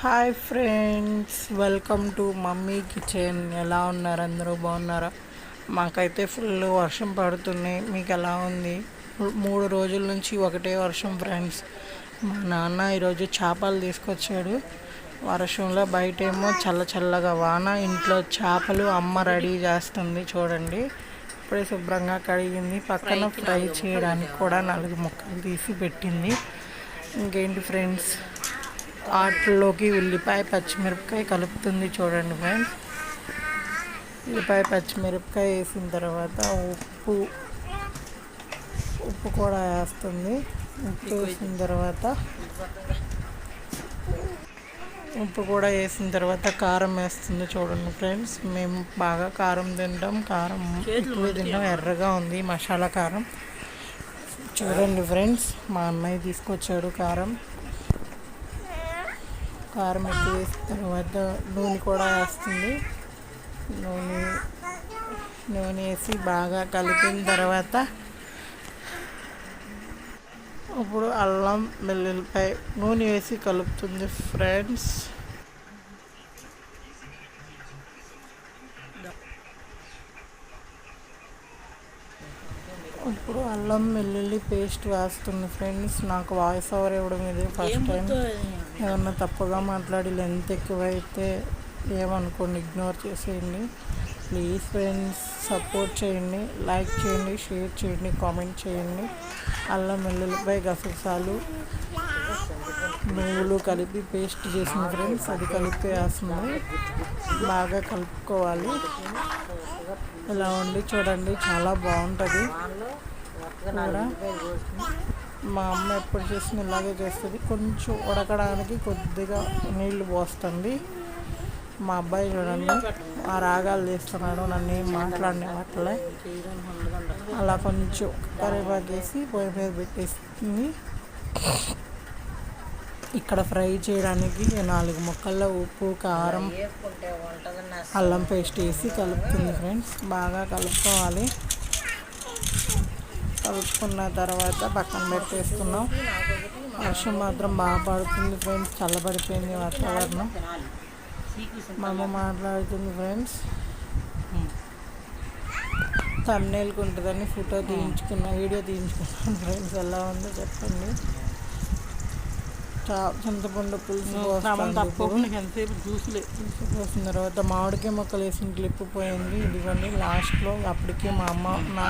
Hi friends, welcome to mummy kitchen. ఎలా ఉన్నారు? అందరూ బాగున్నారా? మాకైతే ఫుల్ వర్షం పడుతుంది. మీకు ఎలా ఉంది? 3 రోజుల నుంచి ఒకటే వర్షం ఫ్రెండ్స్. మా నాన్న ఈరోజు చేపలు తీసుకొచ్చాడు. వర్షంలో బయటేమో చల్ల చల్లగా వాన, ఇంట్లో చేపలు అమ్మ రెడీ చేస్తుంది చూడండి. ఇప్పుడే శుభ్రంగా కడిగింది. పక్కన ఫ్రై చేయడానికి కూడా 4 ముక్కలు తీసి పెట్టింది. ఇంకేంటి ఫ్రెండ్స్, వాటిలోకి ఉల్లిపాయ పచ్చిమిరపకాయ కలుపుతుంది చూడండి ఫ్రెండ్స్. ఉల్లిపాయ పచ్చిమిరపకాయ వేసిన తర్వాత ఉప్పు కూడా వేస్తుంది. ఉప్పు కూడా వేసిన తర్వాత కారం వేస్తుంది చూడండి ఫ్రెండ్స్. మేము బాగా కారం తింటాం, కారం ఎక్కువ తింటాం. ఎర్రగా ఉంది మసాలా కారం చూడండి ఫ్రెండ్స్. మా అన్నయ్య తీసుకొచ్చాడు కారం ఎక్కువ వేసిన తర్వాత నూనె కూడా వేస్తుంది. నూనె వేసి బాగా కలిపిన తర్వాత ఇప్పుడు అల్లం వెల్లుల్లిపాయ నూనె వేసి కలుపుతుంది ఫ్రెండ్స్. ఇప్పుడు అల్లం వెల్లుల్లి పేస్ట్ వేస్తుంది ఫ్రెండ్స్. నాకు వాయిస్ ఓవర్ ఇవ్వడం ఇది ఫస్ట్ టైం. ఏమన్నా తప్పుగా మాట్లాడి లెంత్ ఎక్కువైతే ఏమనుకోండి, ఇగ్నోర్ చేసేయండి ప్లీజ్ ఫ్రెండ్స్. సపోర్ట్ చేయండి, లైక్ చేయండి, షేర్ చేయండి, కామెంట్ చేయండి. అల్లం వెల్లుల్లిపాయ గసగసాలు నువ్వులు కలిపి పేస్ట్ చేసింది ఫ్రెండ్స్. అది కలిపి వేస్తుంది. బాగా కలుపుకోవాలి. ఇలా ఉండి చూడండి, చాలా బాగుంటుంది కూర. మా అమ్మ ఎప్పుడు చేసిన ఇలాగే చేస్తుంది. కొంచెం ఉడకడానికి కొద్దిగా నీళ్లు పోస్తుంది. మా అబ్బాయి చూడండి ఆ రాగాలు తీస్తున్నాడు, నన్ను ఏం మాట్లాడినట్లే. అలా కొంచెం కరివేపాకు వేసి పొయ్యి మీద పెట్టేస్తుంది. ఇక్కడ ఫ్రై చేయడానికి 4 ముక్కల్లో ఉప్పు, కారం, అల్లం పేస్ట్ వేసి కలుపుతుంది ఫ్రెండ్స్. బాగా కలుపుకోవాలి. కలుపుకున్న తర్వాత పక్కన పెట్టేస్తున్నాం. వర్షం మాత్రం బాగా పడుతుంది ఫ్రెండ్స్. చల్లబడిపోయింది వాతావరణం. మా అమ్మ మాట్లాడుతుంది ఫ్రెండ్స్. థంబ్నెయిల్కి ఉంటుందని వీడియో తీయించుకున్నాను ఫ్రెండ్స్. ఎలా ఉందో చెప్పండి. చింతపండు పులుసు పోసిన తర్వాత మామిడికాయ ముక్కలు వేసిన క్లిప్ పోయింది. ఇదిగోండి లాస్ట్లో. అప్పటికే మా అమ్మ